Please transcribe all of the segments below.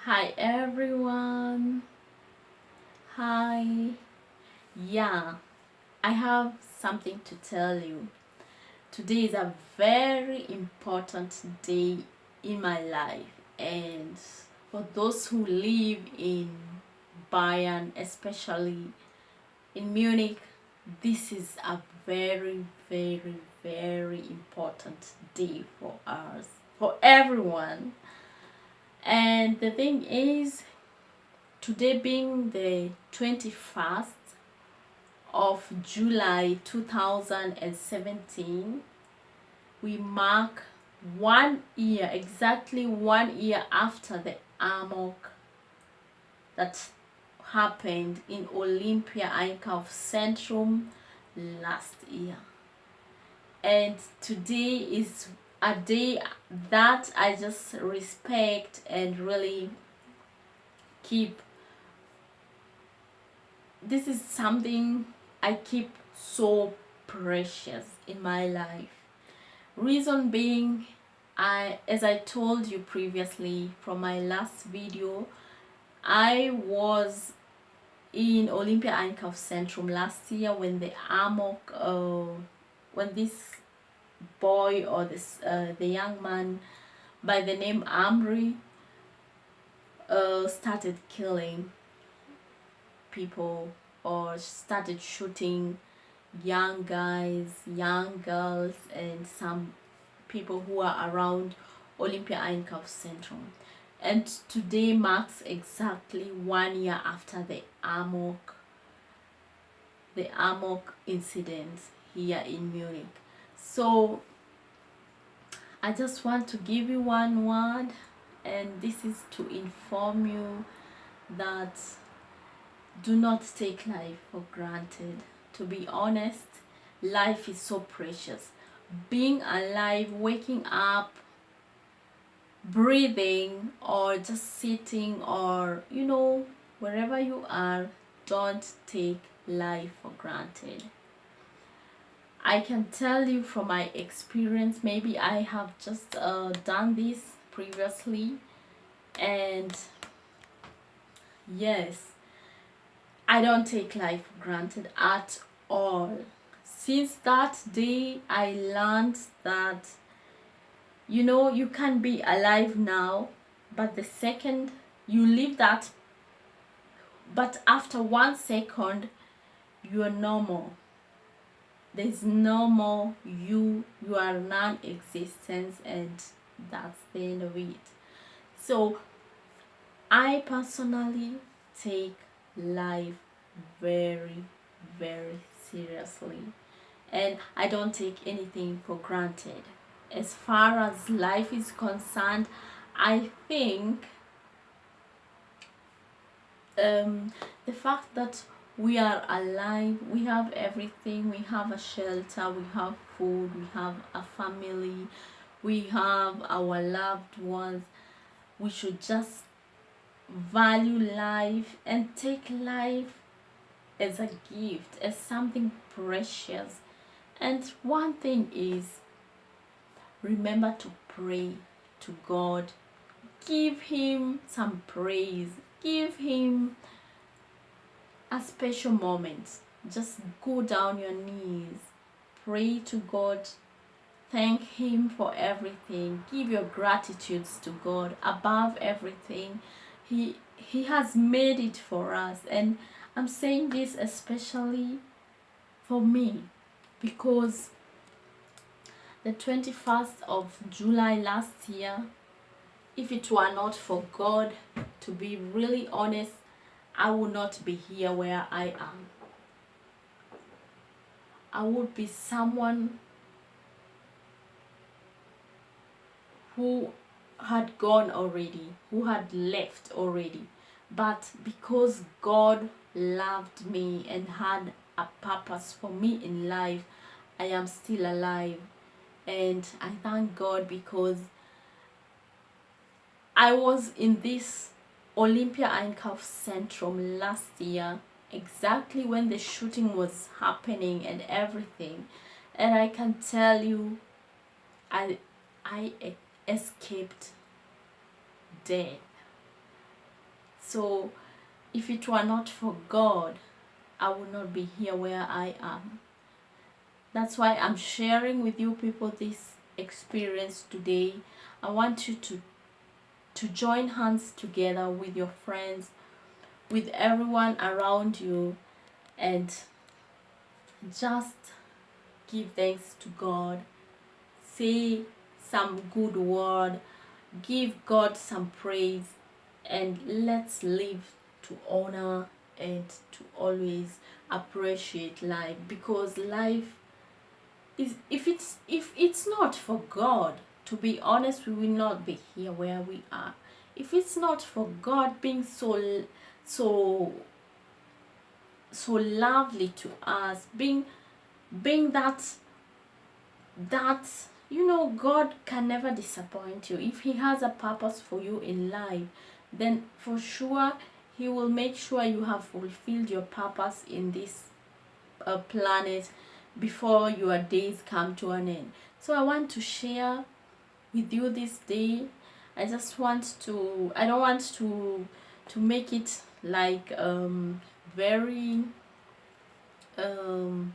Hi everyone. Hi. Yeah, I have something to tell you. Today is a very important day in my life, and for those who live in Bayern, especially in Munich, this is a very, very, very important day for us, for everyone. And the thing is, today being the 21st of July 2017, we mark 1 year, exactly 1 year after the AMOK that happened in Olympia Einkaufszentrum last year. And today is a day that I just respect and really keep. This is something I keep so precious in my life. Reason being, as I told you previously from my last video, I was in Olympia Einkaufszentrum last year when the AMOK, when this boy or the young man by the name Amri started killing people or started shooting young guys, young girls, and some people who are around Olympia Einkaufszentrum. And today marks exactly 1 year after the AMOK incident here in Munich. So I just want to give you one word, and this is to inform you that do not take life for granted. To be honest, life is so precious. Being alive, waking up, breathing, or just sitting, or wherever you are, don't take life for granted. I can tell you from my experience, maybe I have just done this previously, and yes, I don't take life for granted at all. Since that day, I learned that you can be alive now, but the second you leave that, but after 1 second, you are normal. There's no more you are non-existence, and that's the end of it. So I personally take life very, very seriously, and I don't take anything for granted. As far as life is concerned, I think the fact that we are alive, we have everything, we have a shelter, we have food, we have a family, we have our loved ones. We should just value life and take life as a gift, as something precious. And one thing is, remember to pray to God. Give Him some praise. Give Him a special moment. Just go down your knees. Pray to God. Thank Him for everything. Give your gratitudes to God above everything. He has made it for us. And I'm saying this especially for me, because the 21st of July last year, if it were not for God, to be really honest, I would not be here where I am. I would be someone who had gone already, who had left already. But because God loved me and had a purpose for me in life, I am still alive. And I thank God, because I was in this Olympia Einkaufszentrum last year, exactly when the shooting was happening and everything. And I can tell you, I escaped death. So if it were not for God, I would not be here where I am. That's why I'm sharing with you people this experience today. I want you to join hands together with your friends, with everyone around you, and just give thanks to God. Say some good word, give God some praise, and let's live to honor and to always appreciate life, because life is, if it's not for God, to be honest, we will not be here where we are. If it's not for God being so so lovely to us, being that God can never disappoint you. If he has a purpose for you in life, then for sure he will make sure you have fulfilled your purpose in this planet before your days come to an end. So I want to share with you this day. I don't want to make it like very um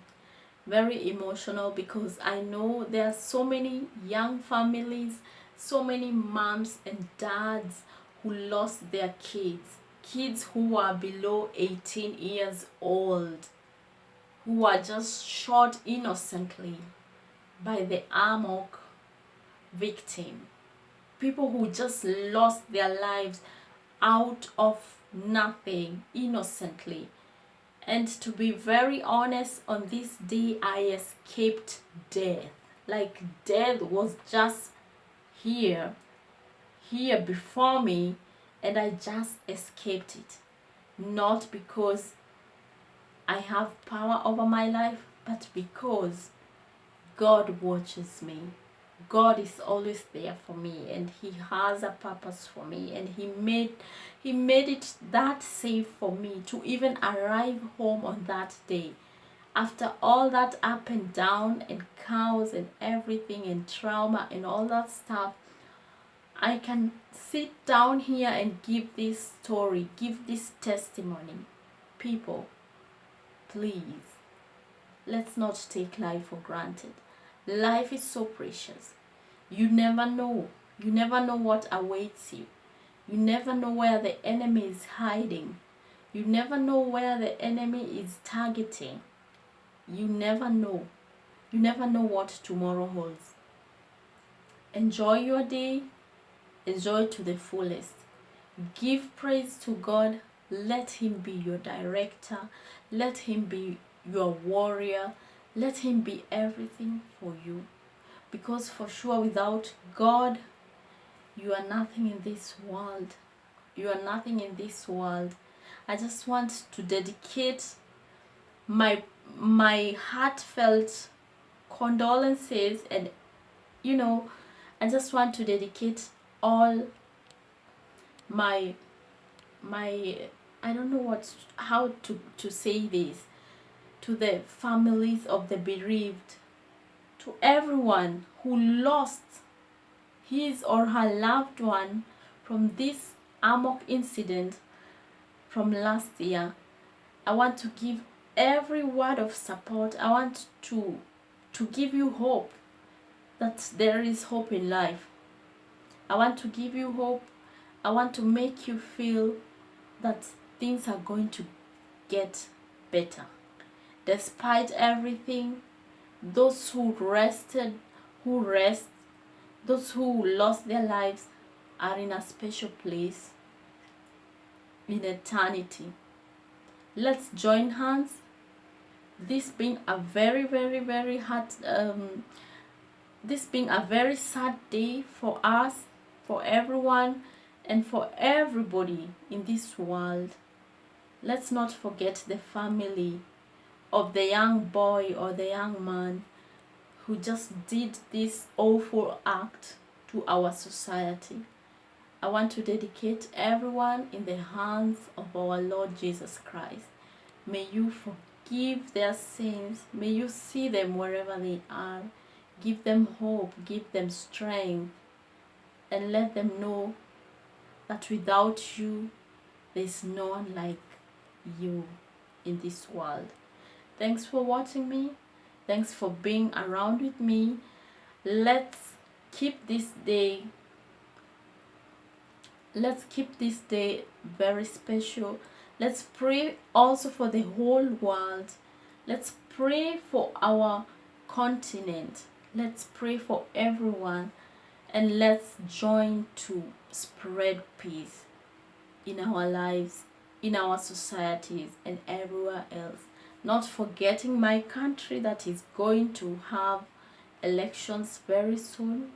very emotional, because I know there are so many young families, so many moms and dads who lost their kids who are below 18 years old, who are just shot innocently by the AMOK victim. People who just lost their lives out of nothing, innocently. And to be very honest, on this day I escaped death. Like death was just here before me, and I just escaped it. Not because I have power over my life, but because God watches me. God is always there for me, and he has a purpose for me, and he made it that safe for me to even arrive home on that day. After all that up and down and chaos and everything and trauma and all that stuff, I can sit down here and give this story, give this testimony. People, please, let's not take life for granted. Life is so precious. You never know. You never know what awaits you. You never know where the enemy is hiding. You never know where the enemy is targeting. You never know. You never know what tomorrow holds. Enjoy your day. Enjoy to the fullest. Give praise to God. Let him be your director. Let him be your warrior. Let him be everything for you. Because for sure, without God, you are nothing in this world. You are nothing in this world. I just want to dedicate my heartfelt condolences, and I just want to dedicate all my I don't know how to say this, to the families of the bereaved, to everyone who lost his or her loved one from this AMOK incident from last year. I want to give every word of support. I want to give you hope that there is hope in life. I want to give you hope. I want to make you feel that things are going to get better. Despite everything, those who rest, those who lost their lives are in a special place in eternity. Let's join hands. This being a very, very, very hard, this being a very sad day for us, for everyone, and for everybody in this world. Let's not forget the family of the young boy or the young man who just did this awful act to our society. I want to dedicate everyone in the hands of our Lord Jesus Christ. May you forgive their sins. May you see them wherever they are. Give them hope, give them strength, and let them know that without you, There's no one like you in this world. Thanks for watching me. Thanks for being around with me. Let's keep this day very special. Let's pray also for the whole world. Let's pray for our continent. Let's pray for everyone, and let's join to spread peace in our lives, in our societies, and everywhere else. Not forgetting my country that is going to have elections very soon.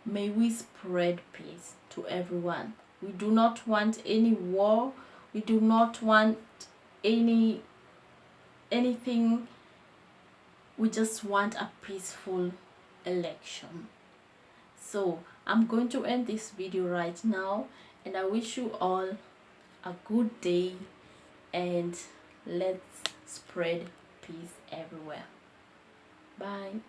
May we spread peace to everyone. We do not want any war. We do not want anything. We just want a peaceful election. So I'm going to end this video right now, and I wish you all a good day, and let's spread peace everywhere. Bye.